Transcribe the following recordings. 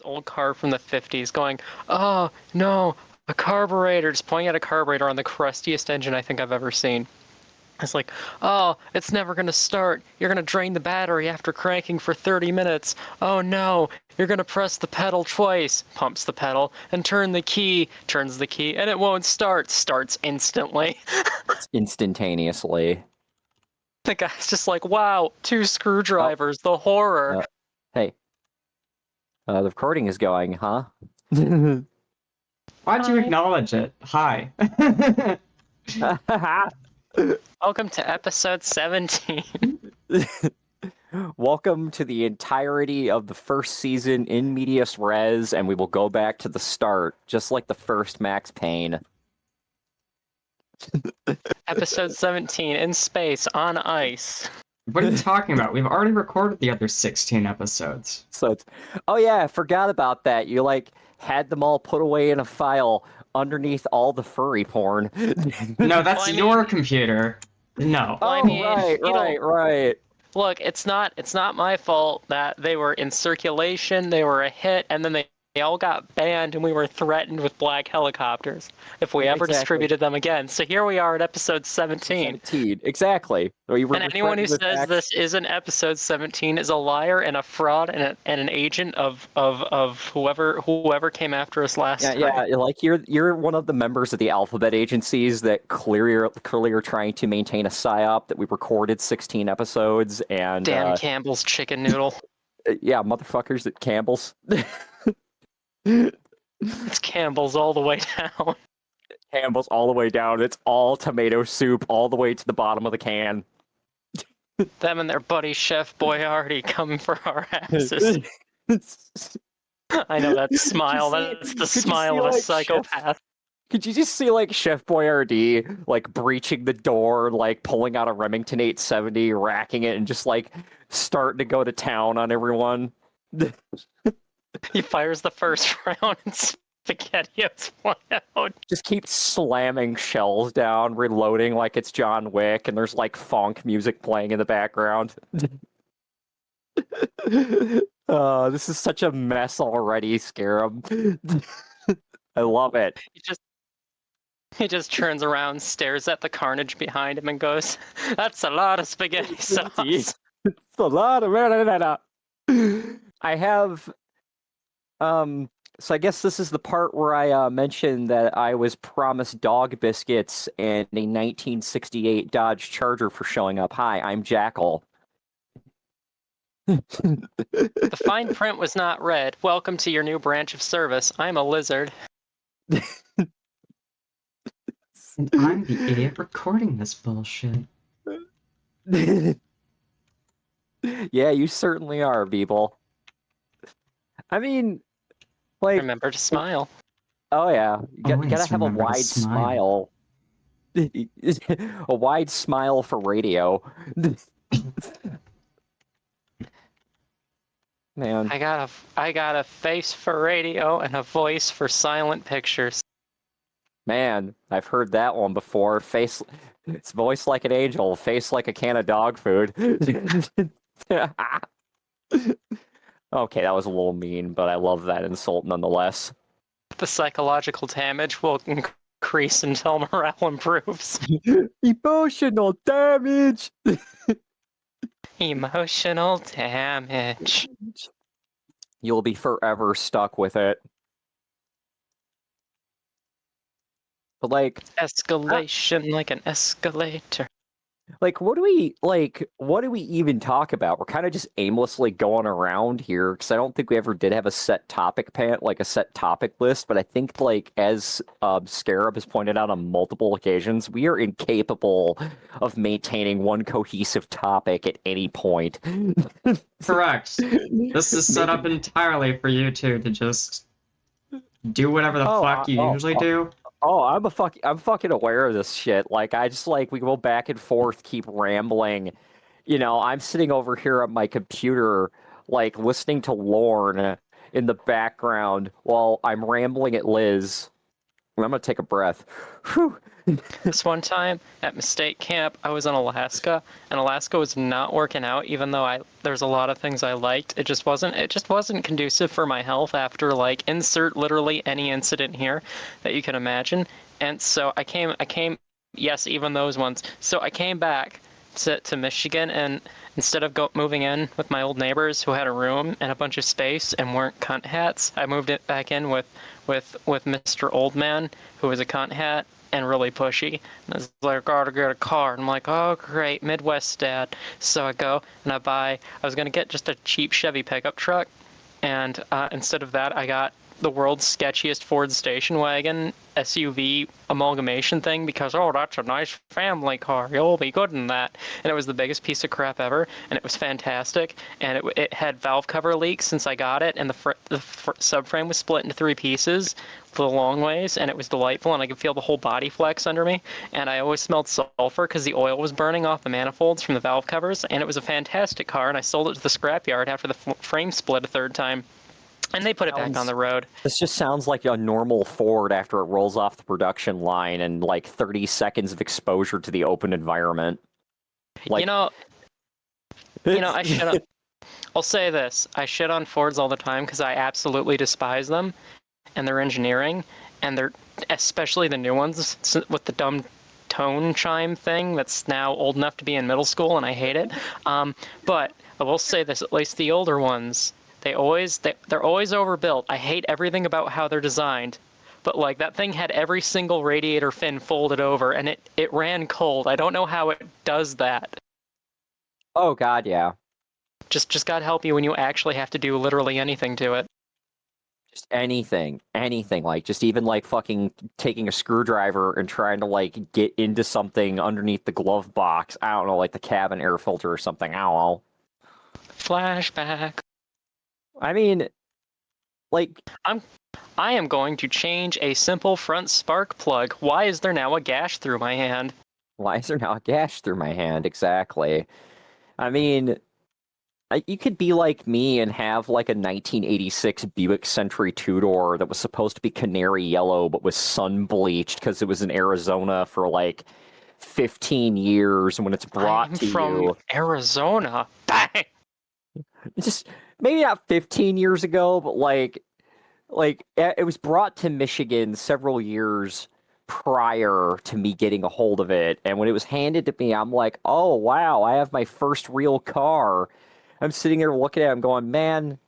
old car from the 50s going, oh, no, a carburetor, just pointing at a carburetor on the crustiest engine I think I've ever seen. It's like, oh, it's never going to start. You're going to drain the battery after cranking for 30 minutes. Oh no, you're going to press the pedal twice. Pumps the pedal and turns the key, and it won't start. Starts instantly. Instantaneously. The guy's just like, wow, 2 screwdrivers, the horror. Hey. The recording is going, huh? Why'd you acknowledge it? Hi. Welcome to episode 17. Welcome to the entirety of the first season in medias res, and we will go back to the start, just like the first Max Payne. Episode 17, in space, on ice. What are you talking about? We've already recorded the other 16 episodes. So it's, oh yeah, I forgot about that. You had them all put away in a file underneath all the furry porn. No, that's your computer. No. Well, I mean, right. Look, it's not my fault that they were in circulation, they were a hit, and then they all got banned, and we were threatened with black helicopters if we ever distributed them again. So here we are at episode 17. Exactly. And anyone who says this isn't episode 17 is a liar and a fraud and an agent of whoever came after us last time. Yeah, like you're one of the members of the alphabet agencies that clearly are trying to maintain a psyop that we recorded 16 episodes and damn Campbell's chicken noodle. Yeah, motherfuckers at Campbell's. It's Campbell's all the way down. Campbell's all the way down. It's all tomato soup all the way to the bottom of the can. Them and their buddy Chef Boyardee coming for our asses. I know that smile. That's the smile of a psychopath. Could you just see Chef Boyardee breaching the door, pulling out a Remington 870, racking it, and just starting to go to town on everyone? He fires the first round and SpaghettiOs fly out. Just keep slamming shells down, reloading like it's John Wick, and there's funk music playing in the background. This is such a mess already, Scarab. I love it. He just turns around, stares at the carnage behind him, and goes, "That's a lot of spaghetti sauce." It's a lot of I have so I guess this is the part where I mentioned that I was promised dog biscuits and a 1968 Dodge Charger for showing up. Hi, I'm Jackal. The fine print was not read. Welcome to your new branch of service. I'm a lizard. And I'm the idiot recording this bullshit. Yeah, you certainly are, Beeble. I mean, remember to smile. Oh yeah, you gotta have a wide smile. A wide smile for radio. Man, I got a face for radio and a voice for silent pictures. Man, I've heard that one before. It's voice like an angel, face like a can of dog food. Okay, that was a little mean, but I love that insult nonetheless. The psychological damage will increase until morale improves. Emotional damage! Emotional damage. You'll be forever stuck with it. But escalation like an escalator. What do we even talk about? We're kind of just aimlessly going around here because I don't think we ever did have a set topic a set topic list. But I think as Scarab has pointed out on multiple occasions, we are incapable of maintaining one cohesive topic at any point. Correct. This is set up entirely for you two to just do whatever the fuck you usually do. Oh, I'm fucking aware of this shit. I just we go back and forth, keep rambling. You know, I'm sitting over here at my computer, listening to Lorne in the background while I'm rambling at Liz. I'm gonna take a breath. Whew. This one time at Mistake Camp, I was in Alaska, and Alaska was not working out. Even though there's a lot of things I liked, it just wasn't conducive for my health after like insert literally any incident here that you can imagine. And so I came, yes, even those ones. So I came back to Michigan, and instead of moving in with my old neighbors who had a room and a bunch of space and weren't cunt hats, I moved it back in with Mr. Oldman, who was a cunt hat and really pushy. And I was like, gotta get a car. And I'm like, oh great, Midwest dad. So I go and I was gonna get just a cheap Chevy pickup truck, and instead of that, I got the world's sketchiest Ford station wagon SUV amalgamation thing because, oh, that's a nice family car. You'll be good in that. And it was the biggest piece of crap ever, and it was fantastic. And it had valve cover leaks since I got it, and the subframe was split into 3 pieces for the long ways, and it was delightful, and I could feel the whole body flex under me. And I always smelled sulfur because the oil was burning off the manifolds from the valve covers, and it was a fantastic car, and I sold it to the scrapyard after the frame split a third time. And they put it back on the road. This just sounds like a normal Ford after it rolls off the production line and like 30 seconds of exposure to the open environment. Like, I shit on. I'll say this: I shit on Fords all the time because I absolutely despise them and their engineering, and they're especially the new ones with the dumb tone chime thing that's now old enough to be in middle school, and I hate it. But I will say this: at least the older ones. They're always overbuilt. I hate everything about how they're designed. But like that thing had every single radiator fin folded over, and it ran cold. I don't know how it does that. oh god, yeah. Just God help you when you actually have to do literally anything to it. Just anything, like just even like fucking taking a screwdriver and trying to like get into something underneath the glove box. I don't know, like the cabin air filter or something. I don't know. Flashback. I mean, like, I am going to change a simple front spark plug. Why is there now a gash through my hand? why is there now a gash through my hand? Exactly. I mean, you could be like me and have like a 1986 Buick Century two-door that was supposed to be canary yellow but was sun bleached because it was in Arizona for like 15 years, and when it's brought I'm to from you, Arizona. Bang! just maybe not 15 years ago, but like it was brought to Michigan several years prior to me getting a hold of it, and when it was handed to me, I'm like, oh wow, I have my first real car. I'm sitting there looking at it, I'm going, man,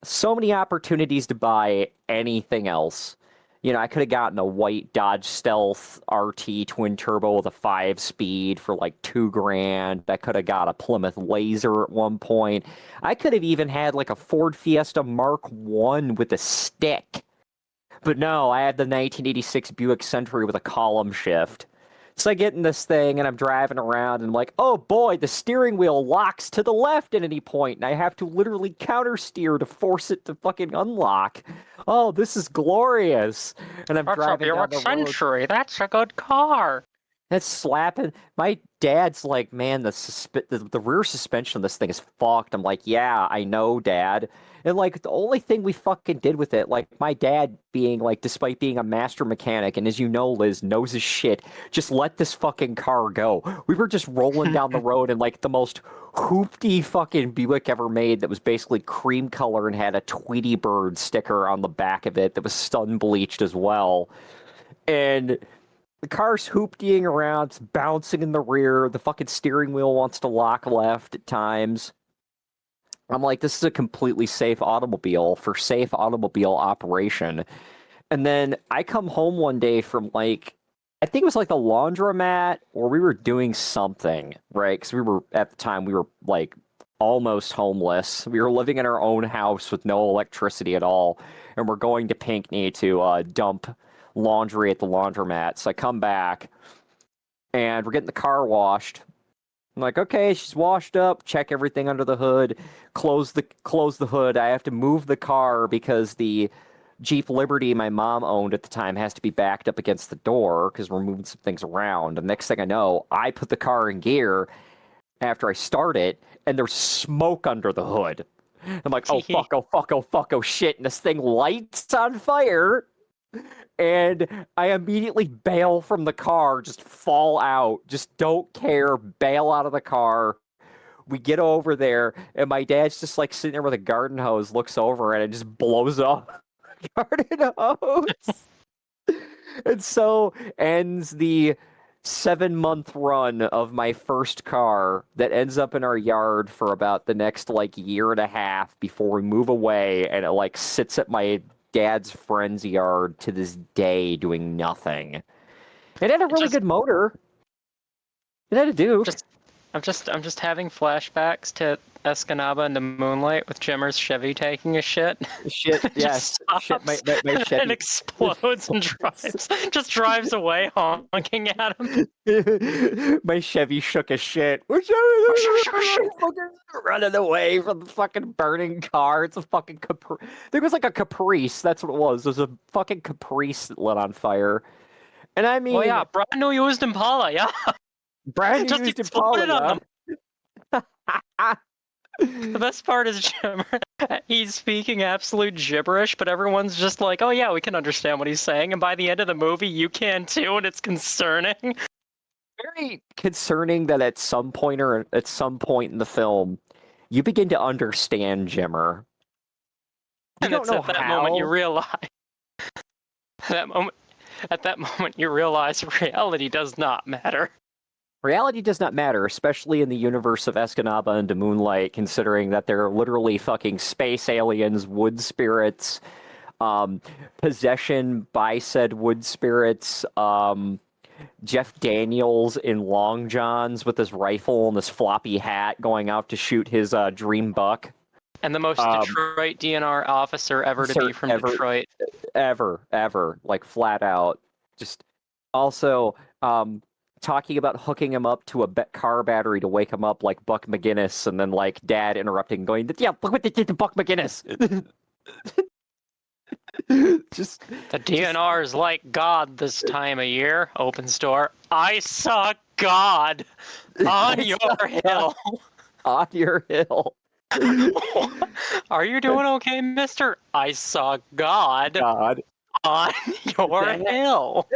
so many opportunities to buy anything else. You know, I could have gotten a white Dodge Stealth RT twin turbo with a 5-speed for like $2,000. I could have got a Plymouth Laser at one point. I could have even had like a Ford Fiesta Mark I with a stick. But no, I had the 1986 Buick Century with a column shift. So I get in this thing and I'm driving around and I'm like, oh boy, the steering wheel locks to the left at any point, and I have to literally counter steer to force it to fucking unlock. Oh, this is glorious. And I'm What's a driving down Buick the road. Century? That's a good car. That's slapping. My dad's like, man, the rear suspension of this thing is fucked. I'm like, yeah, I know, Dad. And like the only thing we fucking did with it, like my dad being like, despite being a master mechanic, and as you know, Liz knows his shit, just let this fucking car go. We were just rolling down the road in like the most hoopty fucking Buick ever made that was basically cream color and had a Tweety Bird sticker on the back of it that was stun bleached as well. And the car's hooptying around, it's bouncing in the rear, the fucking steering wheel wants to lock left at times. I'm like, this is a completely safe automobile for safe automobile operation. And then I come home one day from like, I think it was like the laundromat, or we were doing something, right? Because we were, at the time, we were like almost homeless. We were living in our own house with no electricity at all. And we're going to Pinckney to dump laundry at the laundromat. So I come back and we're getting the car washed. I'm like, okay, she's washed up, check everything under the hood, close the hood. I have to move the car because the Jeep Liberty my mom owned at the time has to be backed up against the door because we're moving some things around. And next thing I know, I put the car in gear after I start it, and there's smoke under the hood. I'm like, oh fuck, oh fuck, oh fuck, oh shit, and this thing lights on fire. And I immediately bail from the car, just fall out, just don't care, bail out of the car. We get over there, and my dad's just like sitting there with a garden hose, looks over, and it just blows up the garden hose. And so ends the 7-month run of my first car that ends up in our yard for about the next like year and a half before we move away, and it like sits at my dad's friend's yard to this day doing nothing. It had a really good motor. It had a Duke. I'm just having flashbacks to Escanaba and the Moonlight with Jimmer's Chevy taking a shit. Shit, It yes. just Shit, my stops Chevy. and explodes and just drives away honking at him. My Chevy shook a shit. Running away from the fucking burning car. It's a fucking I think it was like a Caprice. That's what it was. It was a fucking Caprice that lit on fire. And I mean, Oh yeah, brand new used Impala, yeah. brand new Just used exploded Impala. on them. The best part is Jimmer. He's speaking absolute gibberish, but everyone's just like, "Oh yeah, we can understand what he's saying." And by the end of the movie, you can too, and it's concerning. Very concerning that at some point in the film, you begin to understand Jimmer. You And don't it's know at that how. moment you realize. At that moment, you realize reality does not matter. Reality does not matter, especially in the universe of Escanaba and the Moonlight, considering that they're literally fucking space aliens, wood spirits, possession by said wood spirits, Jeff Daniels in long johns with his rifle and this floppy hat going out to shoot his dream buck. And the most Detroit DNR officer ever to be from Detroit. Ever, like flat out. Just also, talking about hooking him up to a car battery to wake him up like Buck McGinnis, and then like Dad interrupting, going, "Yeah, look what they did to Buck McGinnis." Just the DNR is like God this time of year. Open store. I saw God on your hill. On your hill. Are you doing okay, mister? I saw God on your hill.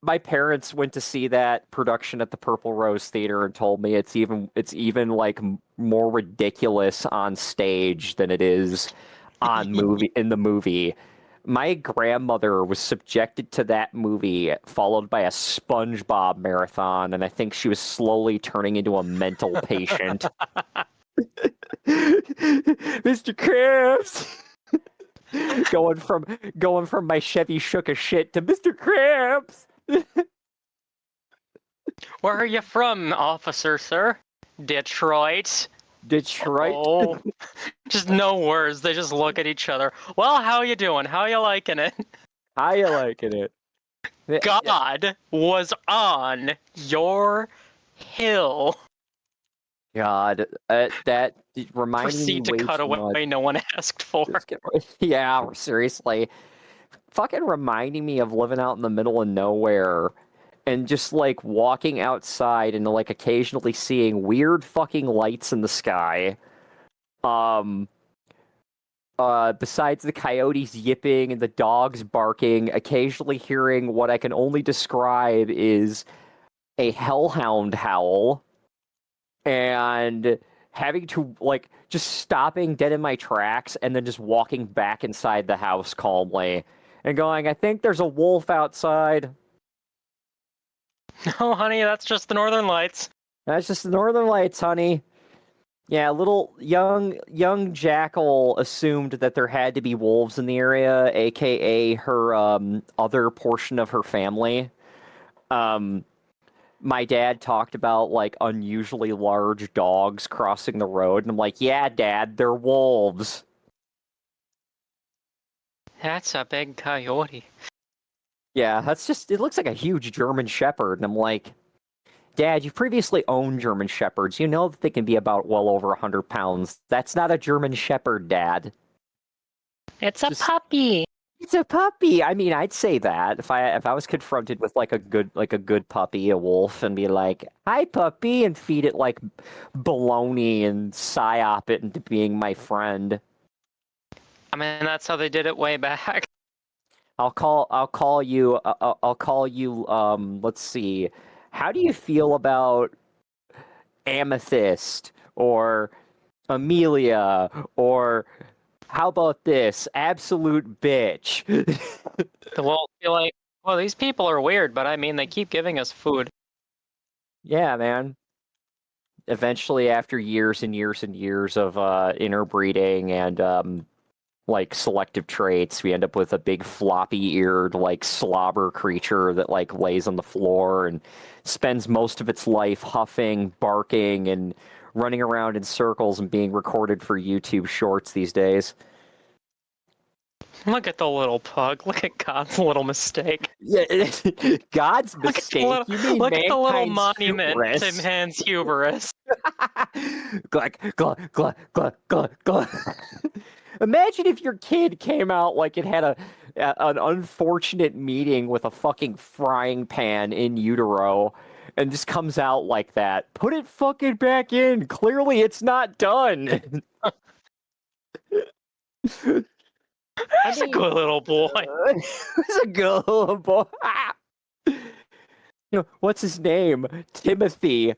My parents went to see that production at the Purple Rose Theater and told me it's even like more ridiculous on stage than it is in the movie. My grandmother was subjected to that movie, followed by a SpongeBob marathon, and I think she was slowly turning into a mental patient. Mr. Krabs! going from my Chevy shook a shit to Mr. Krabs! Where are you from, officer, sir? Detroit. Oh, just no words. They just look at each other. Well, how you doing? How you liking it? How you liking it? God was on your hill. God, that reminded me Proceed to cut away no one asked for. Yeah, seriously. Fucking reminding me of living out in the middle of nowhere and just like walking outside and like occasionally seeing weird fucking lights in the sky. Besides the coyotes yipping and the dogs barking, occasionally hearing what I can only describe is a hellhound howl, and having to like just stopping dead in my tracks and then just walking back inside the house calmly and going, "I think there's a wolf outside." No, honey, that's just the Northern Lights. That's just the Northern Lights, honey. Yeah, little young Jackal assumed that there had to be wolves in the area, aka her other portion of her family. My dad talked about like unusually large dogs crossing the road, and I'm like, "Yeah, Dad, they're wolves." That's a big coyote. Yeah, it looks like a huge German Shepherd, and I'm like, "Dad, you've previously owned German Shepherds. You know that they can be about well over 100 pounds. That's not a German Shepherd, Dad." It's a puppy. It's a puppy. I mean, I'd say that if I was confronted with like a good puppy, a wolf, and be like, "Hi, puppy," and feed it like bologna and psyop it into being my friend. I mean, that's how they did it way back. I'll call you. I'll call you. Let's see. How do you feel about Amethyst or Amelia or how about this? Absolute bitch. Well, you're like, well, these people are weird, but I mean, they keep giving us food. Yeah, man. Eventually, after years and years and years of interbreeding and like selective traits, we end up with a big floppy-eared like slobber creature that like lays on the floor and spends most of its life huffing, barking, and running around in circles and being recorded for YouTube shorts these days. Look at the little pug. Look at God's little mistake. Yeah, God's Look at the mistake. little, You mean look at the little mankind's monument to hubris? man's hubris. Glug, glug, glug, glug, glug, glug. Imagine if your kid came out like it had an unfortunate meeting with a fucking frying pan in utero and just comes out like that. Put it fucking back in. Clearly it's not done. That's a good little boy. It's a good little boy. What's his name? Timothy.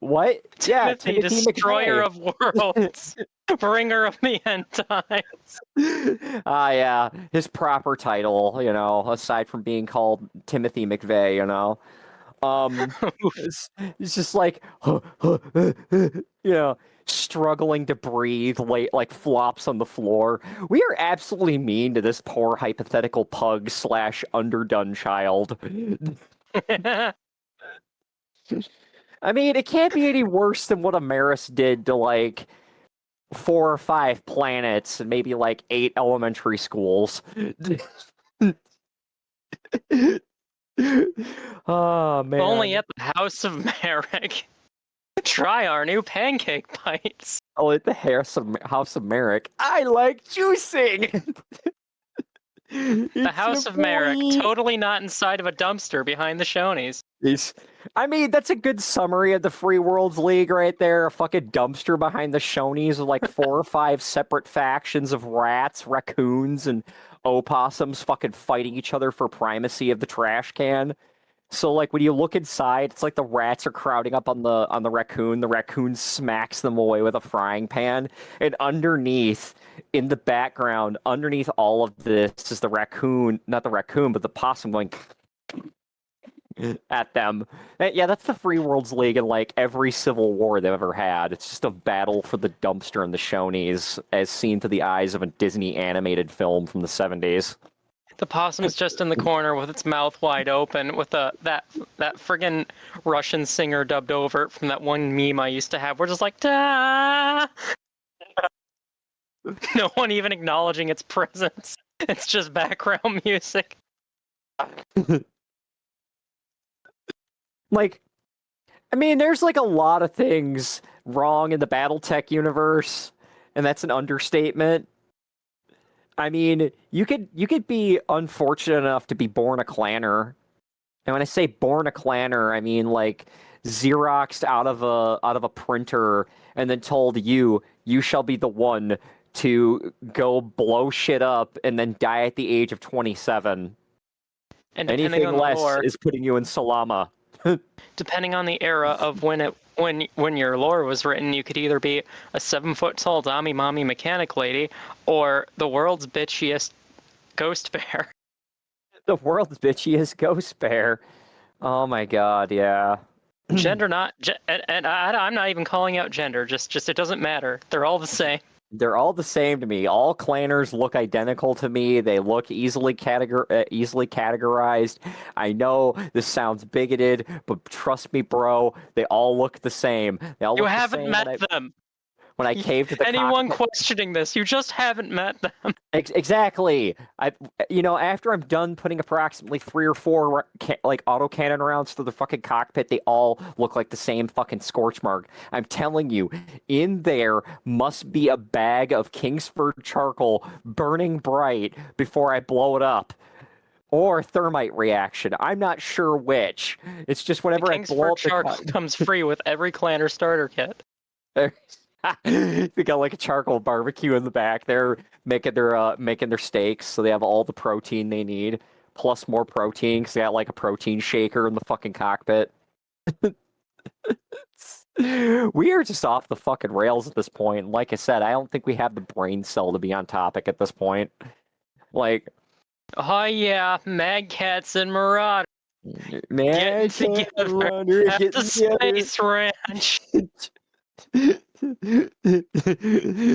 What? Yeah, Timothy, Timothy destroyer McVeigh. of worlds, bringer of the end times. Yeah, his proper title, aside from being called Timothy McVeigh, it's just like, struggling to breathe, like flops on the floor. We are absolutely mean to this poor hypothetical pug / underdone child. I mean, it can't be any worse than what Amaris did to like 4 or 5 planets and maybe like 8 elementary schools. Oh man. Only at the House of Merrick. Try our new pancake bites. Oh, at the House of Merrick. I like juicing. The House of Merrick, totally not inside of a dumpster behind the Shonies. I mean, that's a good summary of the Free Worlds League right there. A fucking dumpster behind the Shonies with like 4 or 5 separate factions of rats, raccoons, and opossums fucking fighting each other for primacy of the trash can. So like when you look inside, it's like the rats are crowding up on the raccoon. The raccoon smacks them away with a frying pan, and underneath, in the background, underneath all of this is the raccoon, not the raccoon, but the possum going at them. Yeah, that's the Free Worlds League in like every civil war they've ever had. It's just a battle for the dumpster and the Shonies, as seen through the eyes of a Disney animated film from the 70s. The possum's just in the corner with its mouth wide open with that friggin' Russian singer dubbed over it from that one meme I used to have. We're just like, da. No one even acknowledging its presence. It's just background music. Like, I mean, there's like a lot of things wrong in the BattleTech universe, and that's an understatement. I mean, you could be unfortunate enough to be born a clanner. And when I say born a clanner, I mean like Xeroxed out of a printer and then told you shall be the one to go blow shit up and then die at the age of 27. And Anything less is putting you in Salama. Depending on the era of when your lore was written, you could either be a 7-foot-tall Dami Mommy mechanic lady or the world's bitchiest ghost bear. The world's bitchiest ghost bear. Oh my god, yeah. Gender not, and I'm not even calling out gender. Just it doesn't matter. They're all the same. They're all the same to me. All clanners look identical to me. They look easily categorized. I know this sounds bigoted, but trust me, bro, they all look the same. They all You look haven't the same met them. When I caved to the Anyone cockpit. questioning this, you just haven't met them. Exactly. After I'm done putting approximately 3 or 4 like autocannon rounds through the fucking cockpit, they all look like the same fucking scorch mark. I'm telling you, in there must be a bag of Kingsford charcoal burning bright before I blow it up. Or thermite reaction. I'm not sure which. It's just whenever I blow up the Kingsford charcoal comes free with every clanner starter kit. They got like a charcoal barbecue in the back there, making their steaks, so they have all the protein they need, plus more protein because they got like a protein shaker in the fucking cockpit. We are just off the fucking rails at this point. Like I said, I don't think we have the brain cell to be on topic at this point. Like, Oh yeah, Mad Cats and Marauder man, getting together at getting the together. Space Ranch.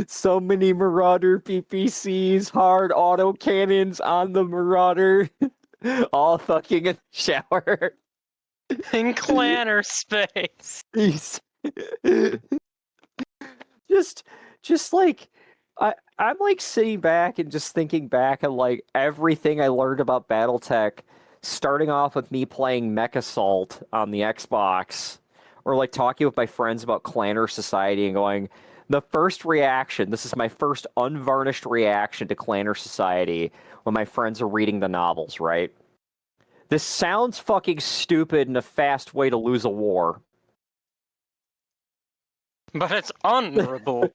So many Marauder PPCs, hard auto cannons on the Marauder, all fucking in the shower. In Clanner space. Jeez. just just like I'm like sitting back and just thinking back on like everything I learned about BattleTech, starting off with me playing Mech Assault on the Xbox, or like talking with my friends about Clanner Society and going, the first reaction, this is my first unvarnished reaction to Clanner Society when my friends are reading the novels, right? This sounds fucking stupid and a fast way to lose a war. But it's honorable.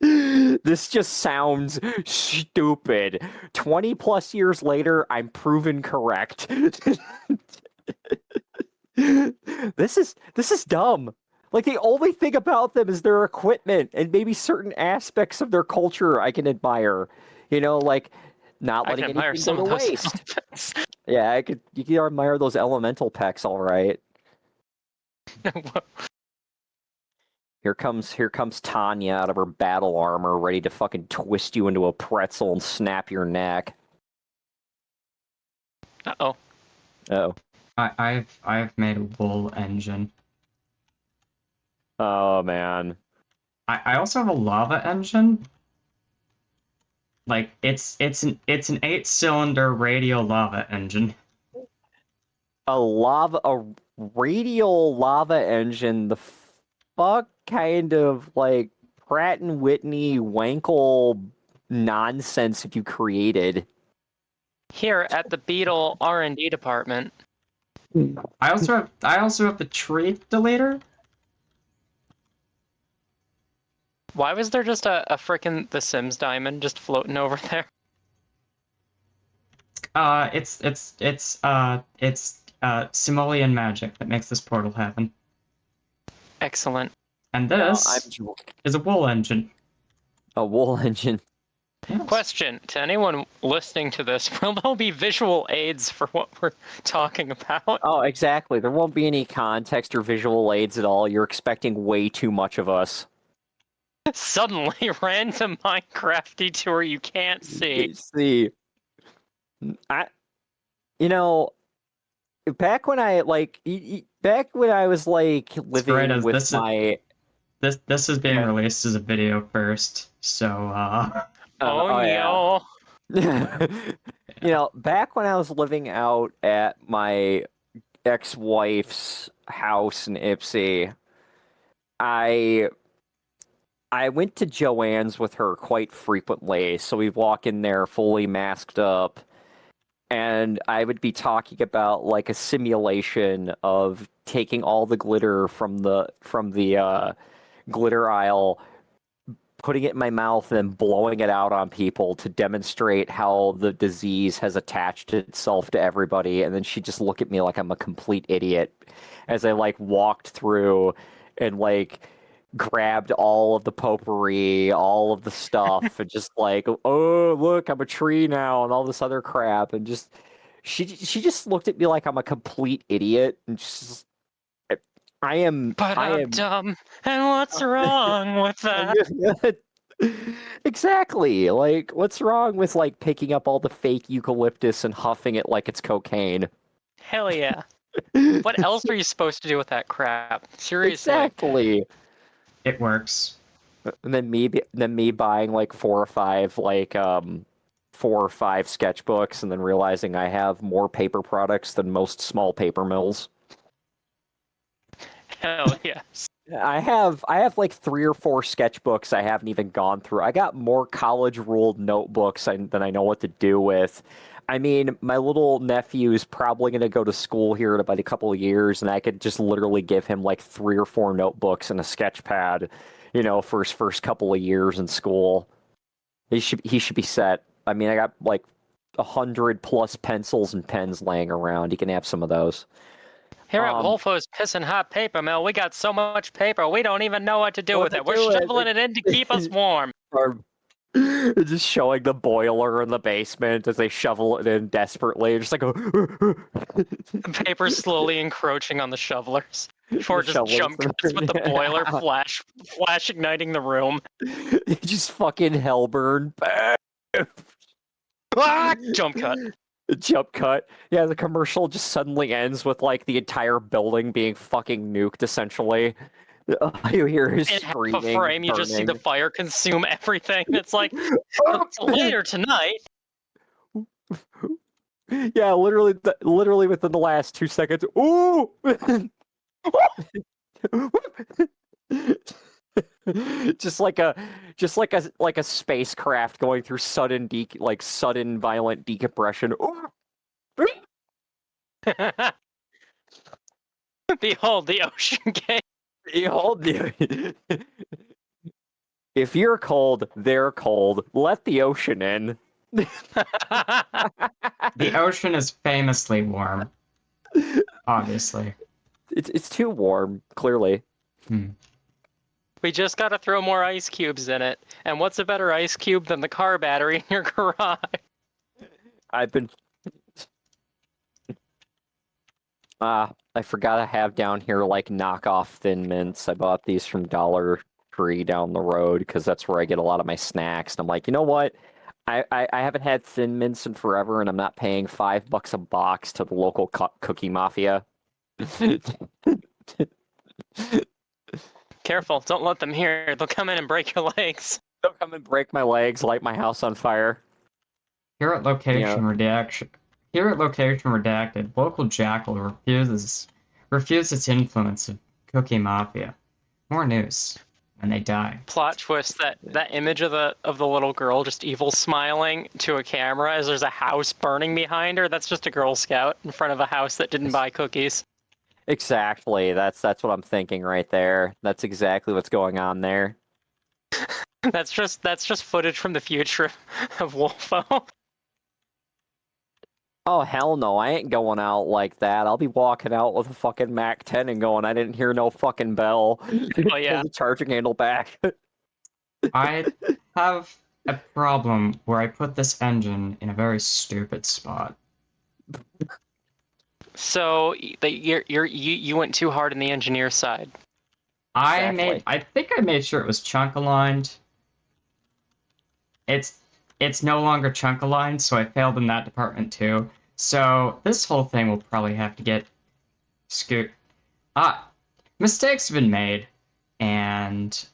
This just sounds stupid. 20 plus years later, I'm proven correct. This is dumb. Like the only thing about them is their equipment and maybe certain aspects of their culture I can admire. You know, like not I letting can admire anything some go of to those waste. outfits. Yeah, you can admire those elemental packs, all right. Here comes Tanya out of her battle armor, ready to fucking twist you into a pretzel and snap your neck. Uh-oh. Oh. I've made a wool engine. Oh man. I also have a lava engine. Like it's an 8-cylinder radial lava engine. A radial lava engine, the fuck kind of like Pratt and Whitney Wankel nonsense have you created? Here at the Beetle R&D department. I also have the tree deleter. Why was there just a frickin' The Sims diamond just floating over there? It's Simoleon magic that makes this portal happen. Excellent. And No, this is a wool engine. a wool engine. Yes. Question to anyone listening to this: will there be visual aids for what we're talking about? Oh, exactly. There won't be any context or visual aids at all. You're expecting way too much of us. Suddenly, random Minecraft detour you can't see. See, you know, back when I like, back when I was like living as with this my. This is being Yeah. released as a video first, so Oh yeah. no. You know, back when I was living out at my ex-wife's house in Ipsy, I went to Joanne's with her quite frequently, so we'd walk in there fully masked up, and I would be talking about like a simulation of taking all the glitter from the glitter aisle, putting it in my mouth, and then blowing it out on people to demonstrate how the disease has attached itself to everybody. And then she'd just look at me like I'm a complete idiot as I like walked through and like grabbed all of the potpourri, all of the stuff, and just like, oh look, I'm a tree now, and all this other crap, and just she just looked at me like I'm a complete idiot, and just I am But I I'm am dumb, and what's wrong with that? Exactly. Like, what's wrong with like picking up all the fake eucalyptus and huffing it like it's cocaine? Hell yeah. What else are you supposed to do with that crap? Seriously. Exactly. it works. And then me buying like four or five sketchbooks, and then realizing I have more paper products than most small paper mills. Hell yes. I have like 3 or 4 sketchbooks I haven't even gone through. I got more college ruled notebooks than I know what to do with. I mean, my little nephew is probably going to go to school here in about a couple of years, and I could just literally give him like 3 or 4 notebooks and a sketch pad, for his first couple of years in school. He should be set. I mean, I got like 100+ pencils and pens laying around. He can have some of those. Here at Um, Wolfo's Pissin' Hot Paper Mill, we got so much paper, we don't even know what to do what with to it. We're do shoveling it in to keep us with warm. or just showing the boiler in the basement as they shovel it in desperately, just like The paper's slowly encroaching on the shovelers before the it just shovelers. jump cuts with the boiler flash igniting the room. Just fucking Hellburn. Ah! Jump cut. Jump cut. Yeah, the commercial just suddenly ends with like the entire building being fucking nuked, essentially. You hear his In half a screaming, frame, you just see the burning. fire consume everything. It's like, later tonight. Yeah, literally within the last 2 seconds. Ooh! just like a spacecraft going through sudden violent decompression. Ooh! Behold the ocean gate. Behold the If you're cold, they're cold. Let the ocean in. The ocean is famously warm, obviously. It's too warm, clearly. We just gotta throw more ice cubes in it. And what's a better ice cube than the car battery in your garage? I've been I forgot I have down here like knockoff Thin Mints. I bought these from Dollar Tree down the road because that's where I get a lot of my snacks. And I'm like, you know what? I haven't had Thin Mints in forever, and I'm not paying $5 a box to the local cookie mafia. Careful, don't let them hear. They'll come in and break your legs. They'll come and break my legs, light my house on fire. Here at Location Redacted, local jackal refuses its influence of Cookie Mafia. More news when they die. Plot twist, that image of the little girl just evil smiling to a camera as there's a house burning behind her. That's just a Girl Scout in front of a house that didn't buy cookies. Exactly. That's what I'm thinking right there. That's exactly what's going on there. That's just footage from the future of Wolfo. Oh, hell no, I ain't going out like that. I'll be walking out with a fucking Mac 10 and going, I didn't hear no fucking bell. Oh yeah. The charging handle back. I have a problem where I put this engine in a very stupid spot. So you went too hard on the engineer side. Exactly. I think I made sure it was chunk aligned. It's no longer chunk aligned, so I failed in that department too. So this whole thing will probably have to get scoot. Mistakes have been made, and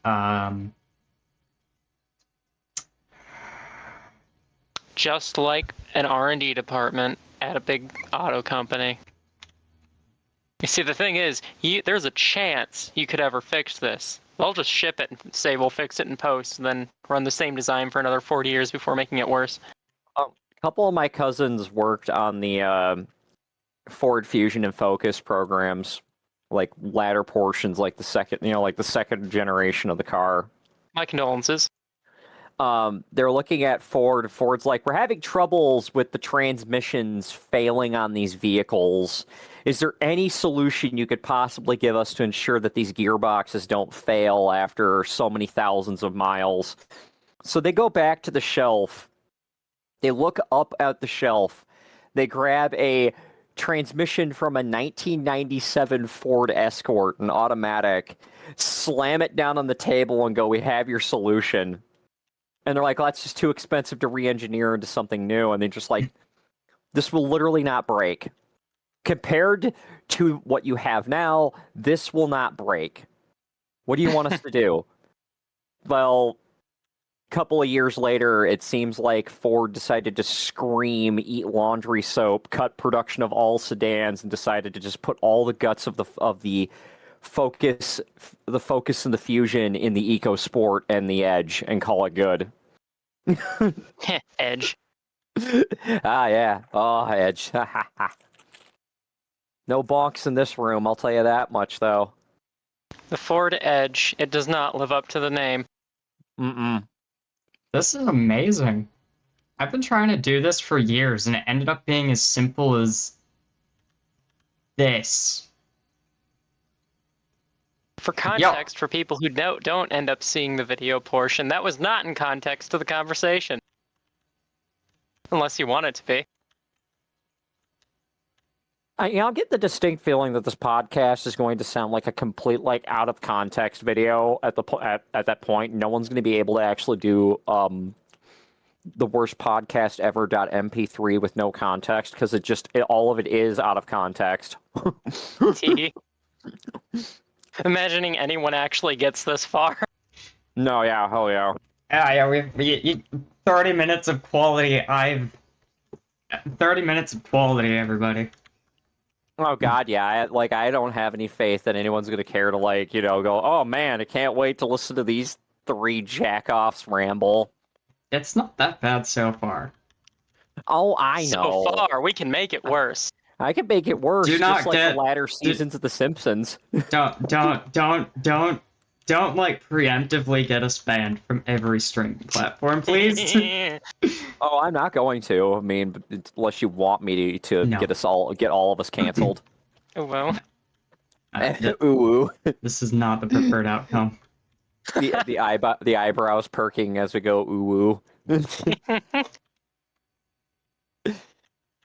Just like an R&D department at a big auto company. You see, the thing is, there's a chance you could ever fix this. They'll just ship it and say we'll fix it in post, and then run the same design for another 40 years before making it worse. A couple of my cousins worked on the Ford Fusion and Focus programs, like latter portions, like the second generation of the car. My condolences. They're looking at Ford. Ford's like, we're having troubles with the transmissions failing on these vehicles. Is there any solution you could possibly give us to ensure that these gearboxes don't fail after so many thousands of miles? So they go back to the shelf. They look up at the shelf. They grab a transmission from a 1997 Ford Escort, an automatic, slam it down on the table and go, we have your solution. And they're like, well, that's just too expensive to re-engineer into something new. And they're just like, this will literally not break. Compared to what you have now, this will not break. What do you want us to do? Well, a couple of years later, it seems like Ford decided to scream, eat laundry soap, cut production of all sedans, and decided to just put all the guts of the focus the focus and the fusion in the Eco Sport and the Edge and call it good. Edge. Ah, yeah. Oh, Edge. No bonks in this room, I'll tell you that much, though. The Ford Edge. It does not live up to the name. Mm-mm. This is amazing. I've been trying to do this for years, and it ended up being as simple as this. For context, for people who don't end up seeing the video portion, that was not in context to the conversation. Unless you want it to be. I get the distinct feeling that this podcast is going to sound like a complete, like, out of context video at that point. No one's going to be able to actually do the worst podcast ever .mp3 with no context because all of it is out of context. T. Imagining anyone actually gets this far. No, yeah, hell yeah. Yeah, we 30 minutes of quality. 30 minutes of quality, everybody. Oh god, yeah. I don't have any faith that anyone's gonna care to go, oh man, I can't wait to listen to these three jackoffs ramble. It's not that bad so far. Oh, I know. So far, we can make it worse. I can make it worse, Do not just like the latter seasons of The Simpsons. Don't like preemptively get us banned from every streaming platform, please. Oh, I'm not going to. I mean, unless you want me to No. get all of us canceled. Oh well. Ooh. This is not the preferred outcome. The eyebrows perking as we go ooh.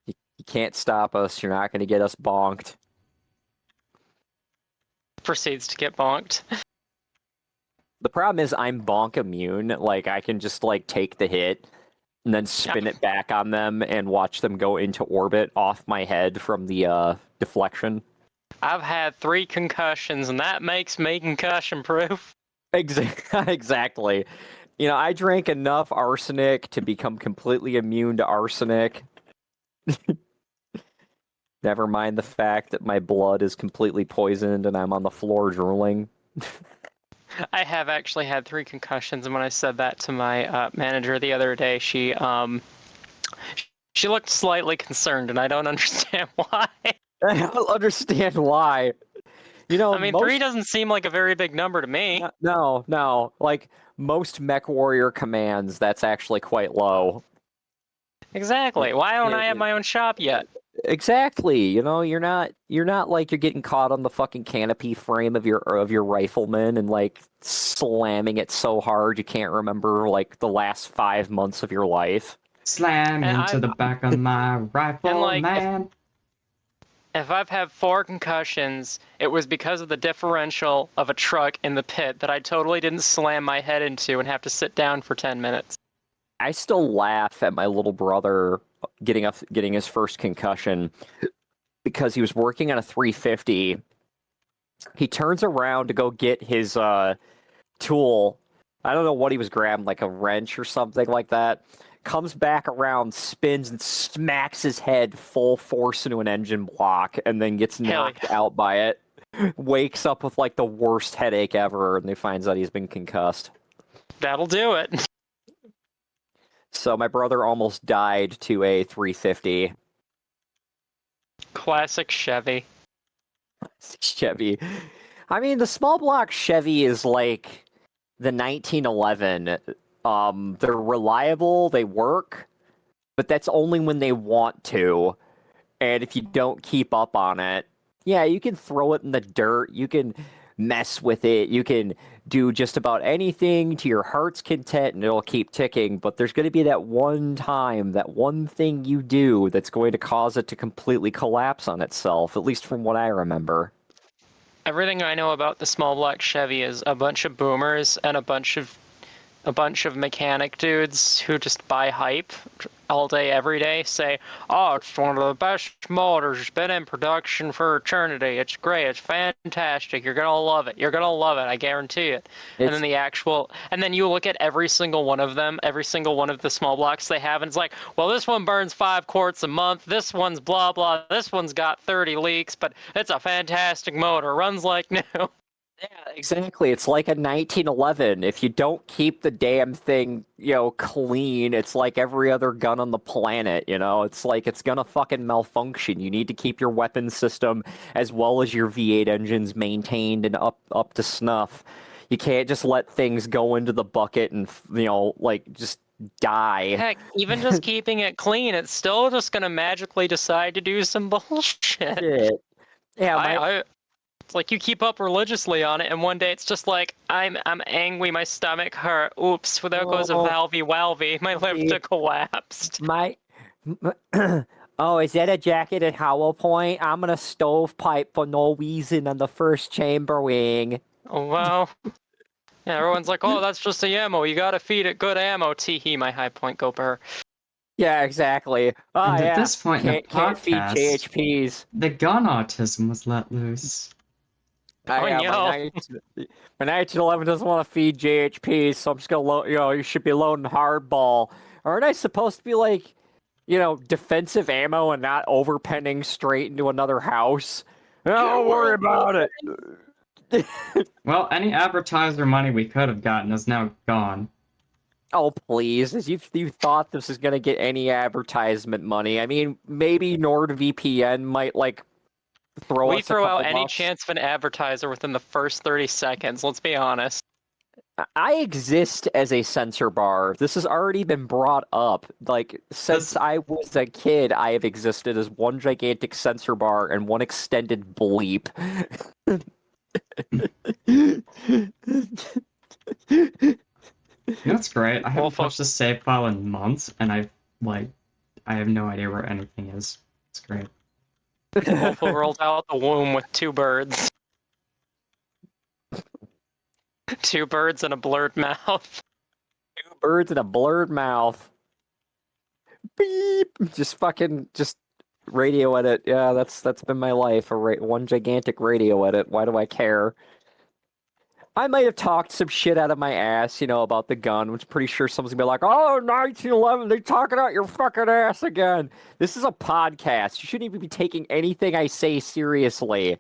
You can't stop us. You're not going to get us bonked. Proceeds to get bonked. The problem is I'm bonk immune. Like, I can just, take the hit and then spin it back on them and watch them go into orbit off my head from the deflection. I've had 3 concussions, and that makes me concussion-proof. Exactly. I drank enough arsenic to become completely immune to arsenic. Never mind the fact that my blood is completely poisoned and I'm on the floor drooling. I have actually had 3 concussions, and when I said that to my manager the other day, she looked slightly concerned, and I don't understand why. I don't understand why. I mean, 3 doesn't seem like a very big number to me. No. Like, most mech warrior commands, that's actually quite low. Exactly. Why don't I have my own shop yet? Exactly. You're not like you're getting caught on the fucking canopy frame of your rifleman and slamming it so hard you can't remember the last 5 months of your life. Slam into the back of my rifle, man. If I've had 4 concussions, it was because of the differential of a truck in the pit that I totally didn't slam my head into and have to sit down for 10 minutes. I still laugh at my little brother getting his first concussion because he was working on a 350. He turns around to go get his tool. I don't know what he was grabbing, like a wrench or something like that. Comes back around, spins, and smacks his head full force into an engine block, and then gets knocked out by it. Wakes up with the worst headache ever, and he finds out he's been concussed. That'll do it. So my brother almost died to a 350. Classic Chevy. Chevy. I mean, the small block Chevy is like the 1911. They're reliable, they work, but that's only when they want to. And if you don't keep up on it, yeah, you can throw it in the dirt, you can mess with it, you can do just about anything to your heart's content and it'll keep ticking, but there's going to be that one time, that one thing you do that's going to cause it to completely collapse on itself, at least from what I remember. Everything I know about the small block Chevy is a bunch of boomers and a bunch of mechanic dudes who just buy hype all day, every day say, "Oh, it's one of the best motors. It's been in production for eternity. It's great. It's fantastic. You're gonna love it. You're gonna love it. I guarantee it." And then and then you look at every single one of them, every single one of the small blocks they have, and it's like, well, this one burns 5 quarts a month. This one's blah blah. This one's got 30 leaks, but it's a fantastic motor. Runs like new. Yeah, exactly. It's like a 1911. If you don't keep the damn thing, clean, it's like every other gun on the planet, It's like it's gonna fucking malfunction. You need to keep your weapon system as well as your V8 engines maintained and up to snuff. You can't just let things go into the bucket and, just die. Heck, even just keeping it clean, it's still just gonna magically decide to do some bullshit. Shit. Yeah, It's like you keep up religiously on it, and one day it's just like, I'm angry, my stomach hurt. Oops, there goes a valvey walvey. My liver collapsed. Oh, is that a jacket at Howell Point? I'm gonna stovepipe for no reason on the first chamber wing. Oh, well. Yeah, everyone's like, oh, that's just a ammo. You gotta feed it good ammo. Tee-hee, my high point, go burr. Yeah, exactly. Oh, And yeah. at this point in the Can't feed podcast, JHPs. the gun autism was let loose. Oh, My no. my 1911 doesn't want to feed JHPs, so I'm just gonna load. You should be loading hardball. Aren't I supposed to be like, defensive ammo and not overpenning straight into another house? Don't worry about it. Well, any advertiser money we could have gotten is now gone. Oh, please. As you thought this is going to get any advertisement money. I mean, maybe NordVPN might, throw us We throw a out couple any bucks. chance of an advertiser within the first 30 seconds, let's be honest. I exist as a censor bar. This has already been brought up. Since I was a kid, I have existed as one gigantic censor bar and one extended bleep. That's great. I haven't Well, touched the save file in months, and I have no idea where anything is. It's great. Wolf rolled out the womb with 2 birds. 2 birds and a blurred mouth. 2 birds and a blurred mouth. Beep. Just radio edit. Yeah, that's been my life. One gigantic radio edit. Why do I care? I might have talked some shit out of my ass, about the gun, which pretty sure someone's gonna be like, oh, 1911, they're talking out your fucking ass again. This is a podcast. You shouldn't even be taking anything I say seriously.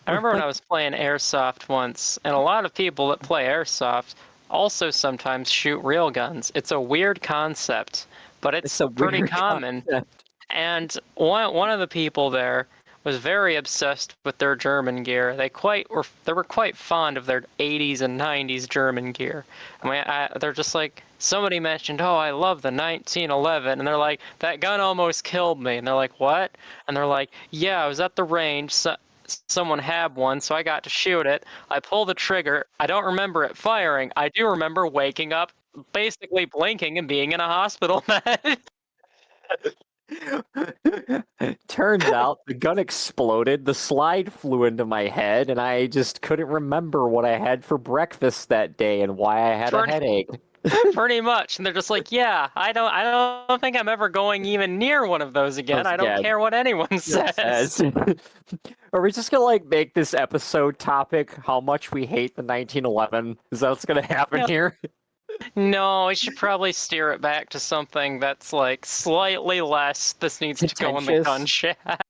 I remember when I was playing Airsoft once, and a lot of people that play Airsoft also sometimes shoot real guns. It's a weird concept, but it's a pretty weird common. concept. And one of the people there was very obsessed with their German gear. They were quite fond of their 80s and 90s German gear. They're just like, somebody mentioned, oh, I love the 1911, and they're like, that gun almost killed me. And they're like, what? And they're like, yeah, I was at the range. Someone had one, so I got to shoot it. I pulled the trigger. I don't remember it firing. I do remember waking up, basically blinking and being in a hospital bed. Turns out the gun exploded, the slide flew into my head, and I just couldn't remember what I had for breakfast that day and why I had a headache. Pretty much. And they're just like, yeah, I don't think I'm ever going even near one of those again. I don't care what anyone says. Are we just gonna make this episode topic how much we hate the 1911? Is that what's gonna happen here? No, we should probably steer it back to something that's slightly less. This needs to go in the gun chat.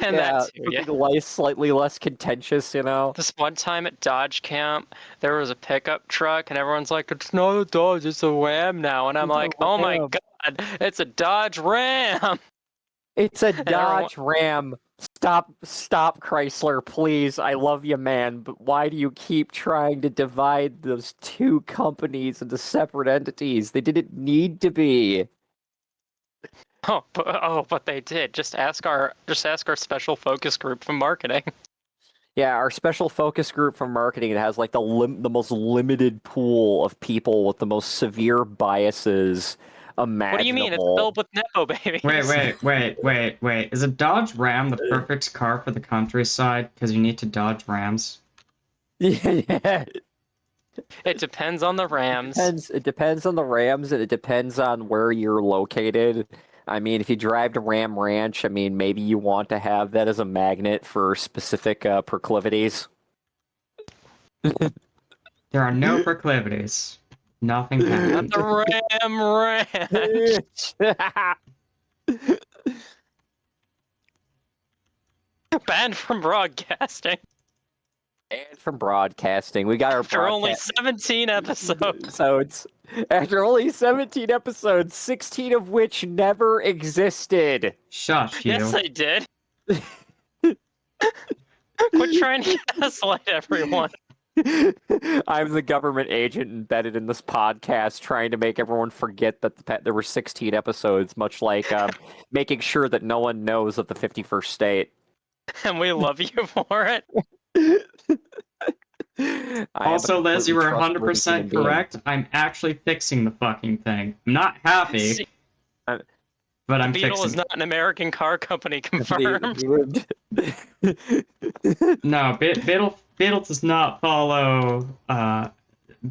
And that too, yeah. Slightly less contentious, This one time at Dodge Camp, there was a pickup truck, and everyone's like, it's not a Dodge, it's a Ram now. And I'm like, oh my god, it's a Dodge Ram! It's a Dodge Ram. Stop, Chrysler, please. I love you, man, but why do you keep trying to divide those two companies into separate entities? They didn't need to be. But they did. Just ask our special focus group from marketing. Yeah, our special focus group from marketing, it has the most limited pool of people with the most severe biases imaginable. What do you mean? It's filled with Nepo babies. Wait. Is a Dodge Ram the perfect car for the countryside? Because you need to dodge Rams? Yeah. It depends on the Rams. It depends on the Rams, and it depends on where you're located. I mean, if you drive to Ram Ranch, I mean, maybe you want to have that as a magnet for specific proclivities. There are no proclivities. Nothing can. Not the Ram Ranch. Banned from broadcasting And from broadcasting, we got our after only broadcast 17 episodes. episodes. After only 17 episodes, 16 of which never existed. Shush, you. Yes, I did. Quit trying to gaslight everyone. I'm the government agent embedded in this podcast, trying to make everyone forget that there were 16 episodes, much like making sure that no one knows of the 51st state. And we love you for it. Also, Liz, you were 100% being. correct. I'm actually fixing the fucking thing. I'm not happy, See, but I'm Beetle fixing is not an American car company confirmed. No, Beetle does not follow.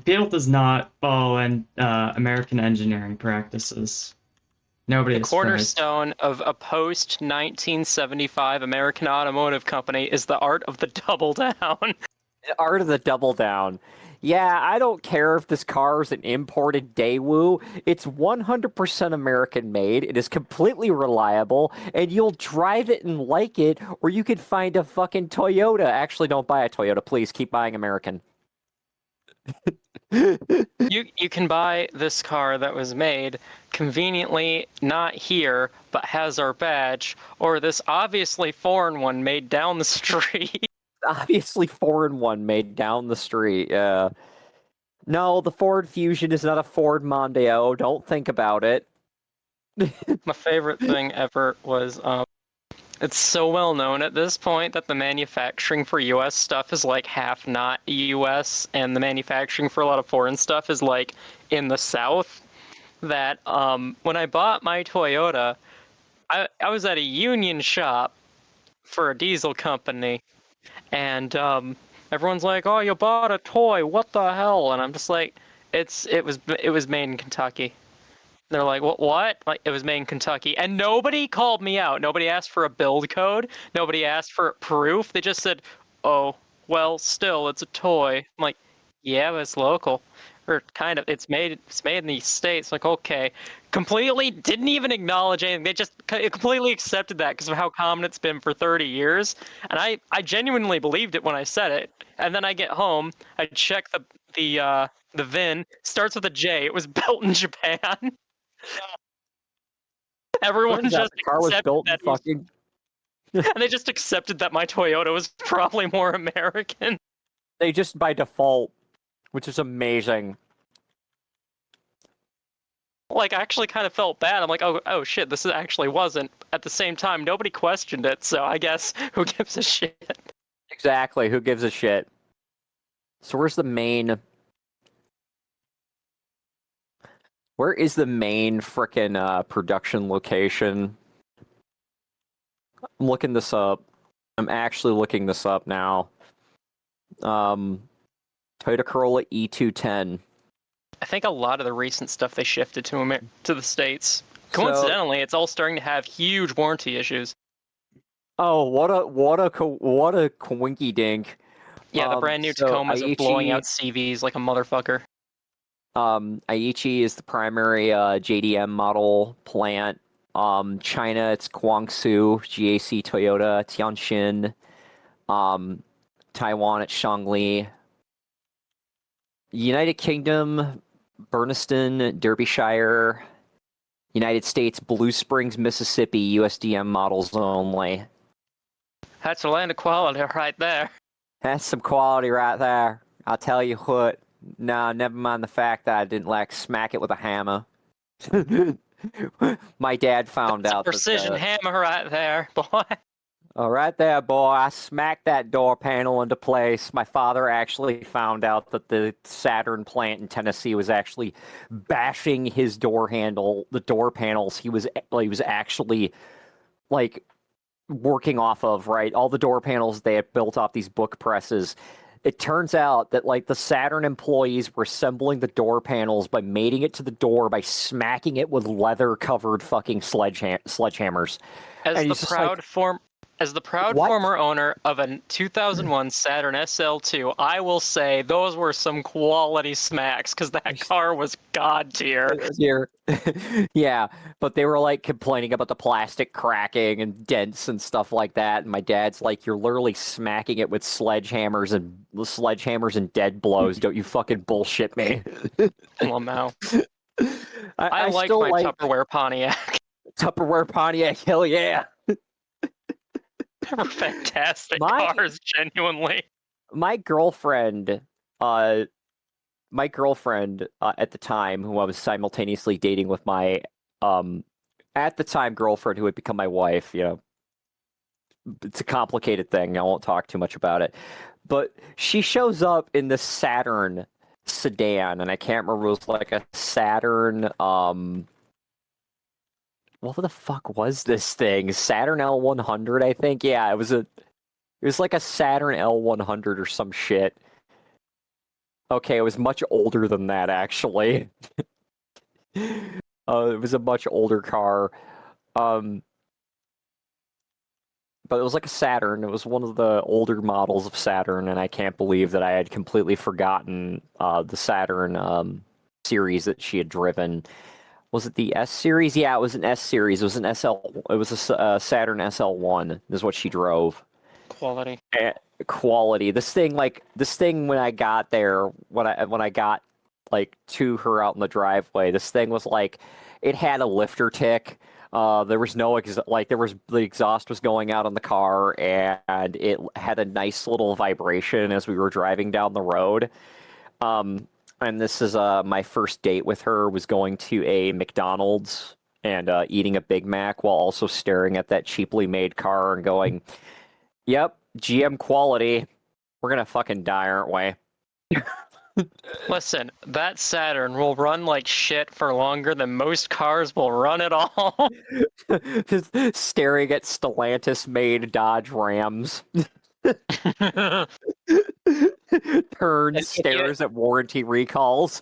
Beetle does not follow American engineering practices. Nobody The is surprised. cornerstone of a post-1975 American automotive company is the art of the double down. The art of the double down. Yeah, I don't care if this car is an imported Daewoo. It's 100% American made. It is completely reliable, and you'll drive it and like it, or you could find a fucking Toyota. Actually, don't buy a Toyota, please. Keep buying American. You can buy this car that was made conveniently not here, but has our badge, or this obviously foreign one made down the street. Obviously foreign one made down the street. No, the Ford Fusion is not a Ford Mondeo. Don't think about it. My favorite thing ever was it's so well known at this point that the manufacturing for US stuff is like half not US, and the manufacturing for a lot of foreign stuff is like in the South. That when I bought my Toyota, I was at a union shop for a diesel company, and everyone's like, "Oh, you bought a toy? What the hell?" And I'm just like, it was made in Kentucky." They're like, what? Like, it was made in Kentucky. And nobody called me out. Nobody asked for a build code. Nobody asked for proof. They just said, oh, well, still, it's a toy. I'm like, yeah, but it's local. Or kind of, it's made in the States. Like, okay. Completely didn't even acknowledge anything. They just completely accepted that because of how common it's been for 30 years. And I genuinely believed it when I said it. And then I get home, I check the VIN, starts with a J. It was built in Japan. Everyone Turns out just the car was accepted built in that fucking. and they just accepted that my Toyota was probably more American. They just by default, which is amazing. Like, I actually kind of felt bad. I'm like, oh shit, this actually wasn't. At the same time, nobody questioned it, so I guess who gives a shit? Exactly. Who gives a shit? So where's the main? Where is the main frickin' production location? I'm looking this up. I'm actually looking this up now. Toyota Corolla E210. I think a lot of the recent stuff they shifted to the States. Coincidentally, it's all starting to have huge warranty issues. Oh, what a coinky dink. Yeah, the brand new Tacomas are blowing out CVs like a motherfucker. Aichi is the primary JDM model plant. China, it's Guangzhou, GAC Toyota, Tianjin. Taiwan, it's Shangli. United Kingdom, Burniston, Derbyshire. United States, Blue Springs, Mississippi, USDM models only. That's a land of quality right there. That's some quality right there. I'll tell you what. No, never mind the fact that I didn't like smack it with a hammer. My dad found out. Precision hammer right there, boy. Oh, right there, boy. I smacked that door panel into place. My father actually found out that the Saturn plant in Tennessee was actually bashing his door handle, the door panels. He was actually like working off of, right? All the door panels they had built off these book presses. it turns out that like the Saturn employees were assembling the door panels by mating it to the door by smacking it with leather-covered fucking sledgehammers. As And the he's just like, proud form as the proud what? former owner of a 2001 Saturn SL2, I will say those were some quality smacks because that car was god tier. Here. Yeah, but they were like complaining about the plastic cracking and dents and stuff like that. And my dad's like, "You're literally smacking it with sledgehammers and dead blows. Don't you fucking bullshit me." Well, now I I liked still my like Tupperware Pontiac. Tupperware Pontiac. Hell yeah. They were fantastic My cars, genuinely. my girlfriend, uh, at the time, who I was simultaneously dating with my at the time girlfriend, who had become my wife. You know, it's a complicated thing. I won't talk too much about it. But she shows up in the Saturn sedan, and I can't remember. It was like a Saturn. What the fuck was this thing? Saturn L100, I think. Yeah, it was like a Saturn L100 or some shit. Okay, it was much older than that, actually. It was a much older car. Um, but it was like a Saturn. It was one of the older models of Saturn, and I can't believe that I had completely forgotten the Saturn series that she had driven. Was it the S series? Yeah, it was an S series. It was an SL. It was a Saturn SL1. Is what she drove. Quality. Quality. This thing when I got there, when I got like to her out in the driveway, this thing was like, it had a lifter tick. There was no the exhaust was going out on the car, and it had a nice little vibration as we were driving down the road. And this is my first date with her, was going to a McDonald's and eating a Big Mac while also staring at that cheaply made car and going, "Yep, GM quality. We're gonna fucking die, aren't we?" Listen, that Saturn will run like shit for longer than most cars will run at all. Just staring at Stellantis-made Dodge Rams. Turns, stares at warranty recalls.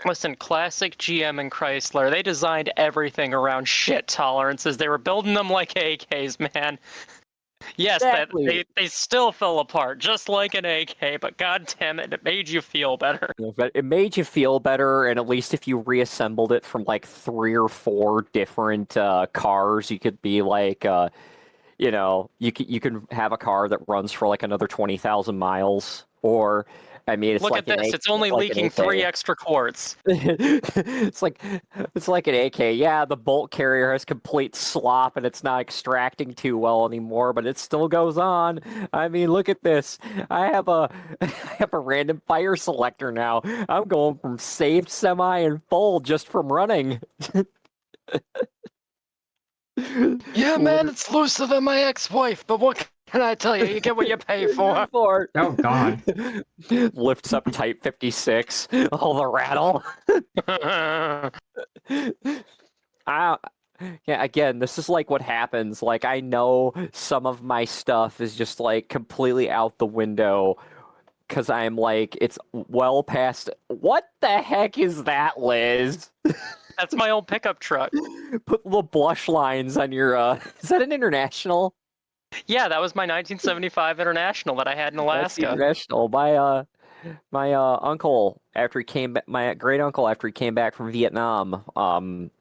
Listen, classic GM and Chrysler, they designed everything around shit tolerances. They were building them like AKs, man. Yes, Exactly. they still fell apart, just like an AK, but god damn it, it made you feel better. But it made you feel better, and at least if you reassembled it from like 3 or 4 different cars, you could be like, you can have a car that runs for like another 20,000 miles. Or, I mean, it's Look like at this, it's only like an leaking 3 AK. extra quarts. it's like an AK. Yeah, the bolt carrier has complete slop and it's not extracting too well anymore, but it still goes on. I mean, look at this. I have a I have a random fire selector now. I'm going from saved, semi, and full just from running. Yeah, man, it's looser than my ex-wife, but what can I tell you? You get what you pay for. Oh God. Lifts up Type 56. All the rattle. I, yeah, again, this is like what happens. Like, I know some of my stuff is just like completely out the window because I'm like, it's well past. What the heck is that, Liz? That's my old pickup truck. Put little blush lines on your. Is that an International? Yeah, that was my 1975 International that I had in That's the Alaska. International. My uncle, after he came back, my great uncle, after he came back from Vietnam,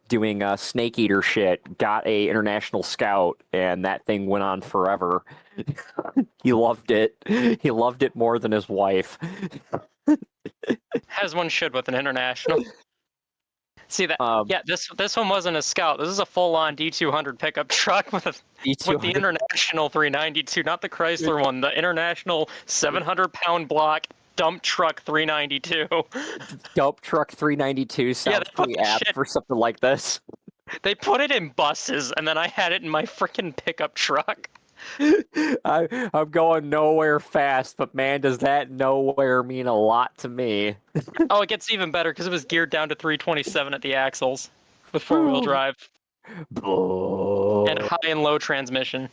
doing snake eater shit, got a International Scout, and that thing went on forever. He loved it. He loved it more than his wife. As one should with an International. See that? Um, Yeah, this one wasn't a Scout. This is a full-on D200 pickup truck with the D200 International 392, not the Chrysler one. The International 700-pound block dump truck 392. dump truck 392 Yeah, sounds they put pretty that apt shit. for something like this. They put it in buses, and then I had it in my freaking pickup truck. I'm going nowhere fast, but man, does that nowhere mean a lot to me. Oh, it gets even better because it was geared down to 327 at the axles with four-wheel drive and high and low transmission.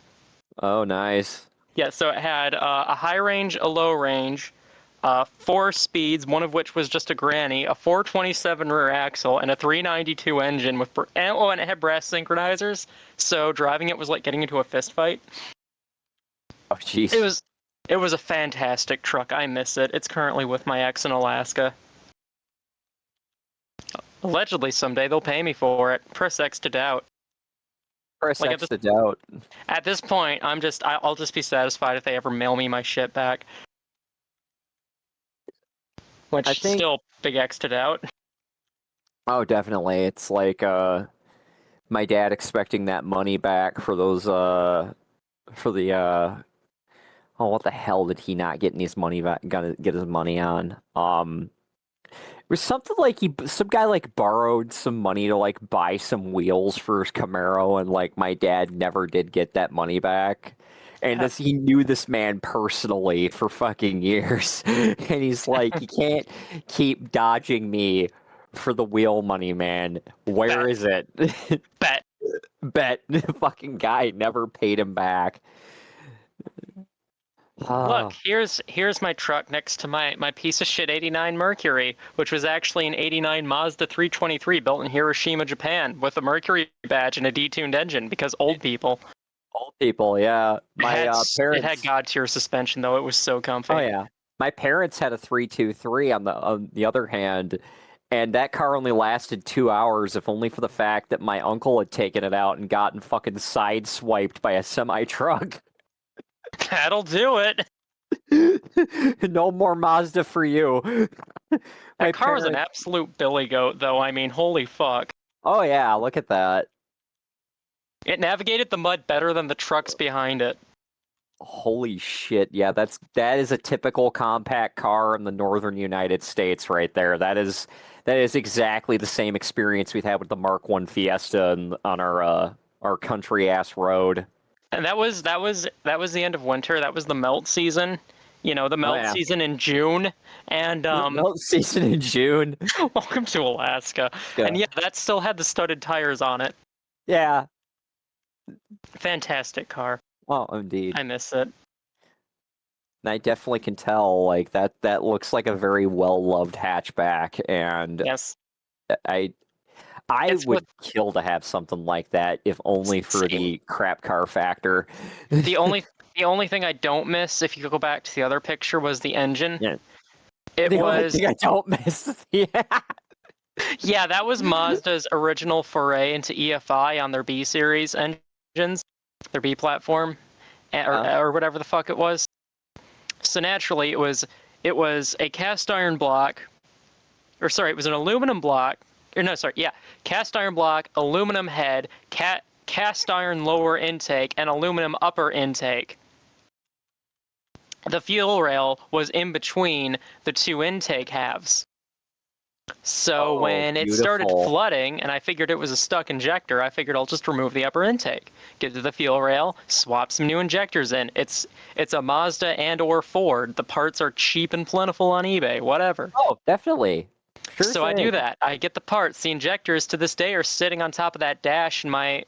Oh, nice. Yeah, so it had a high range, a low range, 4 speeds, one of which was just a granny, a 427 rear axle, and a 392 engine with and it had brass synchronizers. So driving it was like getting into a fist fight. Oh, jeez. It was a fantastic truck. I miss it. It's currently with my ex in Alaska. Allegedly, someday they'll pay me for it. Press X to doubt. Press Like X to doubt. at this point, I'll just be satisfied if they ever mail me my shit back. Which I think- still big X to doubt. Oh, definitely. It's like my dad expecting that money back for those for the oh, what the hell did he not get his money back? Gonna get his money on? It was something like some guy like borrowed some money to like buy some wheels for his Camaro, and like my dad never did get that money back. And he knew this man personally for fucking years, and he's like, "You can't keep dodging me for the wheel money, man. Where is it?" Bet. Bet the fucking guy never paid him back. Look, here's my truck next to my piece of shit 89 Mercury, which was actually an 89 Mazda 323 built in Hiroshima, Japan, with a Mercury badge and a detuned engine because old people. Old people, yeah. My It parents. had God tier suspension though. It was so comfy. Oh yeah, my parents had a 323 on the other hand, and that car only lasted 2 hours, if only for the fact that my uncle had taken it out and gotten fucking sideswiped by a semi truck. That'll do it. No more Mazda for you. That car was an absolute billy goat though. I mean, holy fuck. Oh yeah, look at that. It navigated the mud better than the trucks behind it. Holy shit, yeah, that is a typical compact car in the northern United States right there. That is exactly the same experience we've had with the Mark I Fiesta on our country ass road. And that was the end of winter. That was the melt season. You know, the melt season in June. And melt season in June. Welcome to Alaska. Yeah. And yeah, that still had the studded tires on it. Yeah. Fantastic car. Oh, indeed. I miss it. And I definitely can tell, like, that looks like a very well-loved hatchback, and yes, I would kill to have something like that, if only for the crap car factor. The only thing I don't miss, if you go back to the other picture, was the engine. Yeah. Only thing I don't miss. Yeah. Yeah, that was Mazda's original foray into EFI on their B series engines, their B platform, or whatever the fuck it was. So naturally, it was a cast iron block, or sorry, it was an aluminum block. Or no, sorry, yeah, cast iron block, aluminum head, cast iron lower intake, and aluminum upper intake. The fuel rail was in between the two intake halves. So when it started flooding, and I figured it was a stuck injector, I figured I'll just remove the upper intake, get to the fuel rail, swap some new injectors in. It's a Mazda and or Ford. The parts are cheap and plentiful on eBay, whatever. Oh, definitely. Sure so I do that. I get the parts. The injectors to this day are sitting on top of that dash in my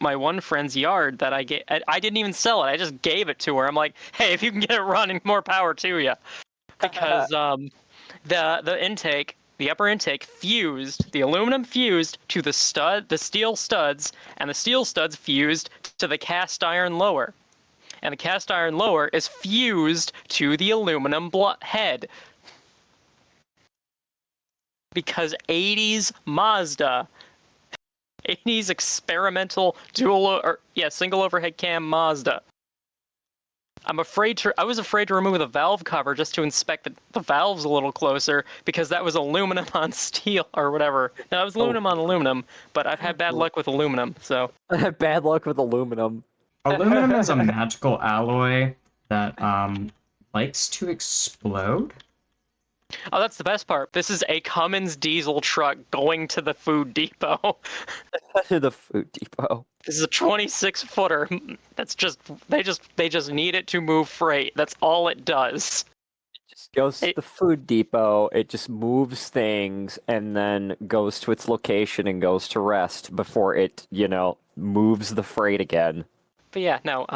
one friend's yard that I get. I didn't even sell it. I just gave it to her. I'm like, hey, if you can get it running, more power to you. Because the intake. The upper intake fused, the aluminum fused to the steel studs, and the steel studs fused to the cast iron lower. And the cast iron lower is fused to the aluminum head. Because 80s Mazda, 80s experimental single overhead cam Mazda. I was afraid to remove the valve cover just to inspect the valves a little closer, because that was aluminum on steel or whatever. No, it was aluminum on aluminum, but I've had bad luck with aluminum, so. Bad luck with aluminum. Aluminum is a magical alloy that likes to explode. Oh, that's the best part. This is a Cummins diesel truck going to the food depot. The food depot. This is a 26-footer. That's they just need it to move freight. That's all it does. It just goes to the food depot. It just moves things and then goes to its location and goes to rest before it, moves the freight again. But yeah, no.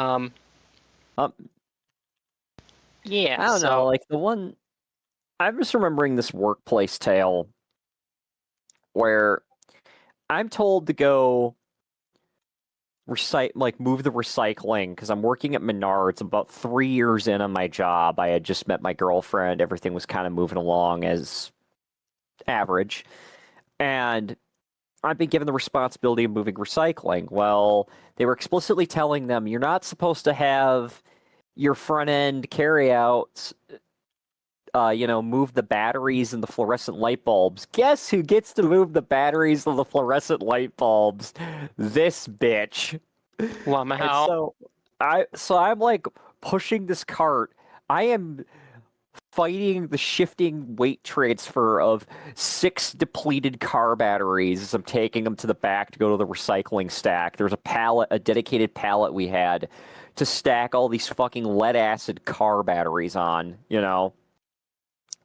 Yeah. I don't know. Like the one I'm just remembering this workplace tale where I'm told to go move the recycling because I'm working at Menards. About 3 years in on my job. I had just met my girlfriend. Everything was kind of moving along as average. And I've been given the responsibility of moving recycling. Well, they were explicitly telling them you're not supposed to have your front end carryouts move the batteries and the fluorescent light bulbs. Guess who gets to move the batteries and the fluorescent light bulbs? This bitch. And Wow. I'm like pushing this cart. I am fighting the shifting weight transfer of 6 depleted car batteries as I'm taking them to the back to go to the recycling stack. There's a dedicated pallet we had to stack all these fucking lead acid car batteries on, you know.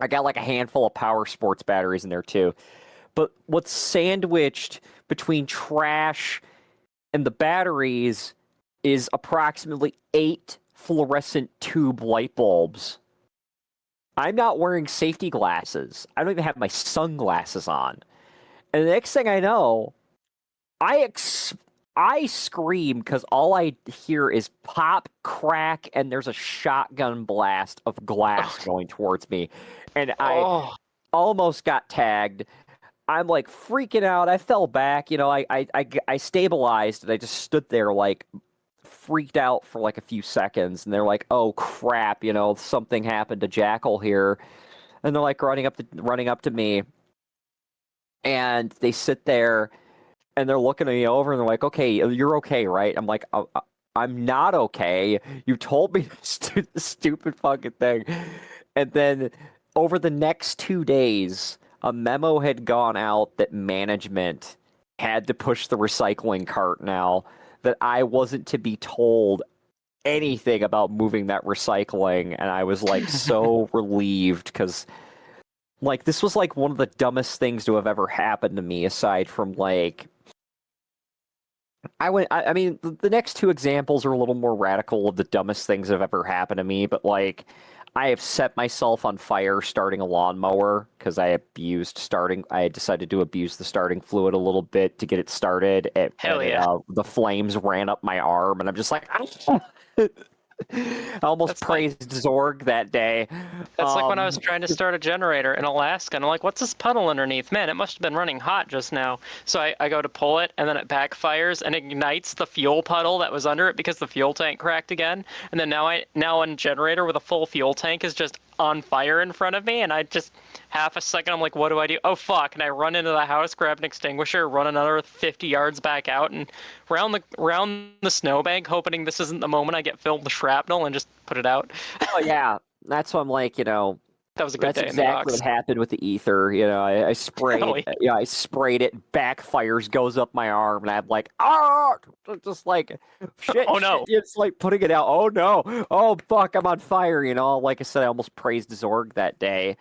I got like a handful of power sports batteries in there too. But what's sandwiched between trash and the batteries is approximately 8 fluorescent tube light bulbs. I'm not wearing safety glasses. I don't even have my sunglasses on. And the next thing I know, I scream because all I hear is pop, crack, and there's a shotgun blast of glass going towards me. And I Oh, almost got tagged. I'm like freaking out. I fell back. I stabilized and I just stood there like freaked out for like a few seconds. And they're like, "Oh crap! Something happened to Jackal here." And they're like running up to me, and they sit there and they're looking me over and they're like, "Okay, you're okay, right?" I'm like, I'm not okay. You told me to do this stupid fucking thing." And then over the next 2 days, a memo had gone out that management had to push the recycling cart now, that I wasn't to be told anything about moving that recycling. And I was like so relieved because like this was like one of the dumbest things to have ever happened to me aside from like I mean, the next two examples are a little more radical of the dumbest things that have ever happened to me, but like, I have set myself on fire starting a lawnmower because I decided to abuse the starting fluid a little bit to get it started, hell yeah. the flames ran up my arm, and I'm just like, I almost That's like praised Zorg that day. That's like when I was Um, trying to start a generator in Alaska, and I'm like, what's this puddle underneath? Man, it must have been running hot just now. So I go to pull it, and then it backfires and ignites the fuel puddle that was under it because the fuel tank cracked again. And then now a generator with a full fuel tank is just on fire in front of me, and I just half a second I'm like, what do I do? Oh fuck! And I run into the house, grab an extinguisher, run another 50 yards back out, and round the snowbank, hoping this isn't the moment I get filled with shrapnel and just put it out. oh yeah, that's what I'm like, That was a good That's day in the exactly what docks. happened with the ether. I Hell sprayed, yeah. I sprayed it, backfires, goes up my arm, and I'm like, ah, just like, shit, Oh shit. no. It's like putting it out. Oh no, oh fuck, I'm on fire. Like I said, I almost praised Zorg that day.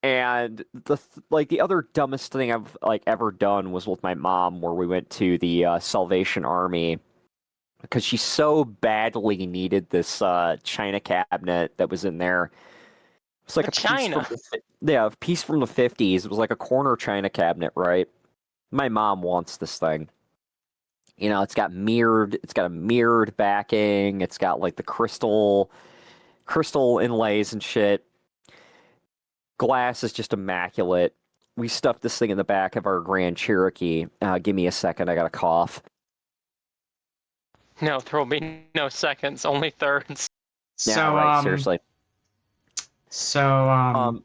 And the other dumbest thing I've like ever done was with my mom, where we went to the Salvation Army because she so badly needed this china cabinet that was in there. It's like A a piece from China. a piece from the 50s. It was like a corner china cabinet, right? My mom wants this thing. It's got a mirrored backing. It's got like the crystal inlays and shit. Glass is just immaculate. We stuffed this thing in the back of our Grand Cherokee. Give me a second, I got a cough. No, there will be no seconds, only thirds. Yeah, So, right, seriously. so, um,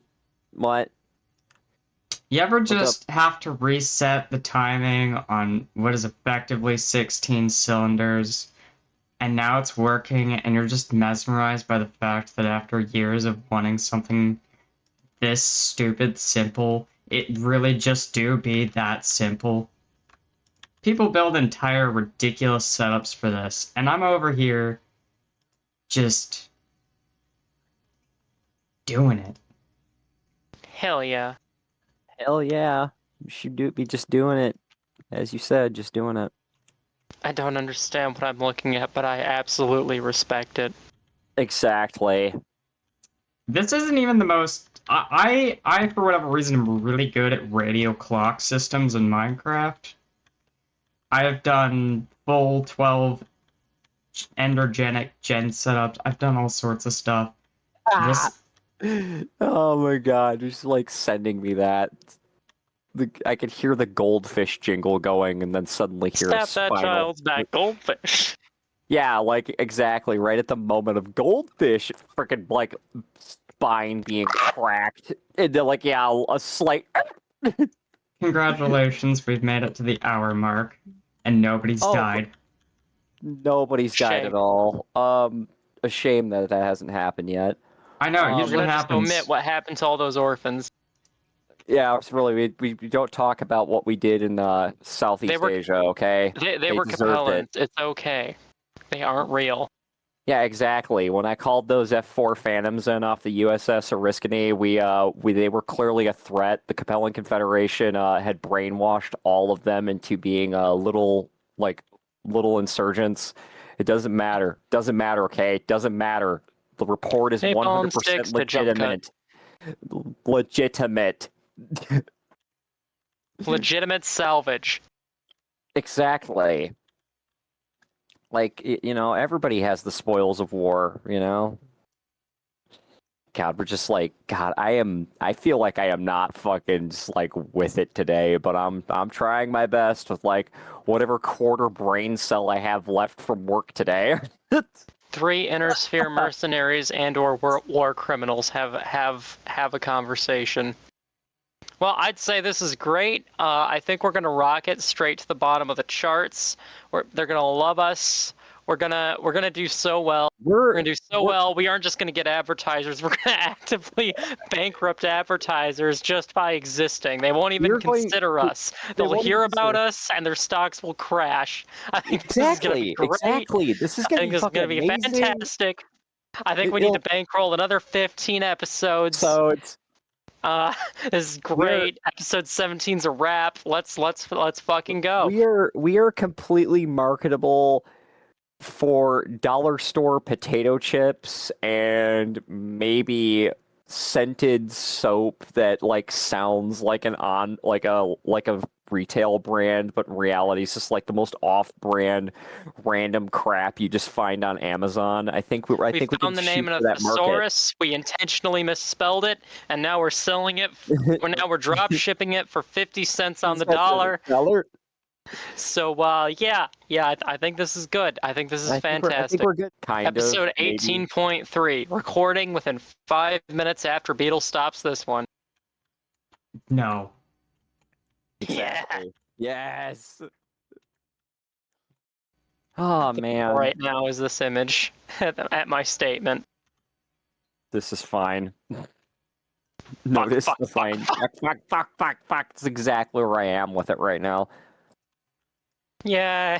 What? you ever What's up? just have to reset the timing on what is effectively 16 cylinders, and now it's working, and you're just mesmerized by the fact that after years of wanting something this stupid simple, it really just do be that simple? People build entire ridiculous setups for this, and I'm over here just doing it. Hell yeah. Hell yeah. You should be just doing it. As you said, just doing it. I don't understand what I'm looking at, but I absolutely respect it. Exactly. This isn't even the most I for whatever reason am really good at radio clock systems in Minecraft. I have done full 12 endergenic gen setups. I've done all sorts of stuff. Ah! This Oh my god, just like sending me that. I could hear the goldfish jingle going and then suddenly hear a Stab that spinal. child's back, goldfish. Yeah, like exactly right at the moment of goldfish freaking like spine being cracked. And they're like, yeah, a slight congratulations, we've made it to the hour mark, and nobody's oh, died. nobody's died Shame. at all. A shame that that hasn't happened yet. I know, it We're usually gonna just happens. omit what happened to all those orphans. Yeah, it's really we don't talk about what we did in They Southeast were Asia, okay? they were deserved it. Capellans. It's okay. They aren't real. Yeah, exactly. When I called those F4 Phantoms in off the USS Oriskany, they were clearly a threat. The Capellan Confederation had brainwashed all of them into being little insurgents. It doesn't matter. Doesn't matter, okay? It doesn't matter. The report is Napalm 100% sticks to jump cut. legitimate. Legitimate. Legitimate salvage. Exactly. Like, everybody has the spoils of war, God, we're just like, God, I feel like I am not fucking just like with it today, but I'm trying my best with like whatever quarter brain cell I have left from work today. 3 inner sphere mercenaries and/or war criminals have a conversation. Well, I'd say this is great. I think we're gonna rocket straight to the bottom of the charts. They're gonna love us. We're gonna do so well. We're gonna do so well. We aren't just gonna get advertisers. We're gonna actively bankrupt advertisers just by existing. They won't even consider us. They'll hear about us, and their stocks will crash. I think this is gonna be great. Exactly. This is I gonna think be this is fucking gonna be amazing. fantastic. I think we need to bankroll another 15 episodes. So it's This is great. Episode 17's a wrap. Let's fucking go. we are completely marketable for dollar store potato chips and maybe scented soap that like sounds like like a retail brand, but in reality it's just like the most off-brand random crap you just find on Amazon. I think we We can found the name shoot of for a that market. thesaurus. We intentionally misspelled it, and now we're selling it. We're drop shipping it for 50 cents on the dollar. So yeah, I think this is good. I think this is fantastic. I think we're good. Episode 18.3, recording within 5 minutes after Beetle stops this one. No. Exactly. Yeah. Yes. Oh man. Right now is this image at my statement. This is fine. No, this is fine. Fuck. That's exactly where I am with it right now. Yeah.